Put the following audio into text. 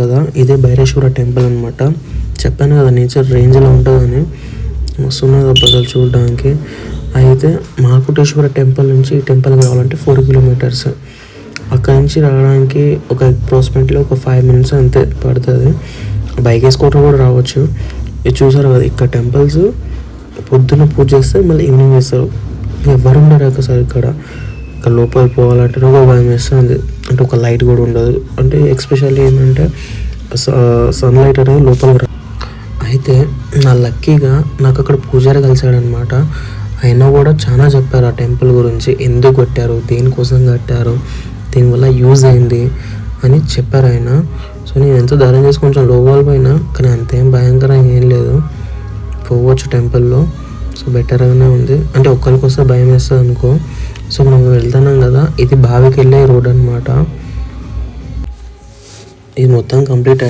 కదా, ఇదే భైరేశ్వర టెంపుల్ అనమాట. చెప్పాను కదా నేచర్ రేంజ్లో ఉంటుందని. వస్తున్నది అసలు చూడడానికి. అయితే మహాకుటేశ్వర టెంపుల్ నుంచి ఈ టెంపుల్కి రావాలంటే 4 కిలోమీటర్స్. అక్కడ నుంచి రావడానికి ఒక అప్రాక్సిమేట్లీ ఒక 5 minutes అంతే పడుతుంది. బైక్ వేసుకోవడం కూడా రావచ్చు. ఇది చూసారు కదా, ఇక్కడ టెంపుల్స్ పొద్దున్న పూజ చేస్తే మళ్ళీ ఈవినింగ్ చేస్తారు. ఎవరు ఉండరు అసలు ఇక్కడ లోపలికి పోవాలంటే ఒక భయం వేస్తుంది. అంటే ఒక లైట్ కూడా ఉండదు. అంటే ఎస్పెషల్లీ ఏంటంటే సన్లైట్ అనేది లోపలికి రా. అయితే నా లక్కీగా నాకు అక్కడ పూజారి కలిసాడనమాట. అయినా కూడా చాలా చెప్పారు ఆ టెంపుల్ గురించి, ఎందుకు కట్టారు, దేనికోసం కట్టారు, దీనివల్ల యూజ్ అయింది అని చెప్పారు ఆయన. సో నేను ఎంతో ధైర్యం చేసి కొంచెం లోపల పోయినా, కానీ అంతేం భయంకరంగా ఏం లేదు, పోవచ్చు టెంపుల్లో. సో బెటర్గానే ఉంది. అంటే ఒక్కరికి వస్తే భయం వేస్తుంది అనుకో. సో మనం వెళ్తున్నాం కదా, ఇది బావికి వెళ్ళే రోడ్ అనమాట. ఇది మొత్తం కంప్లీట్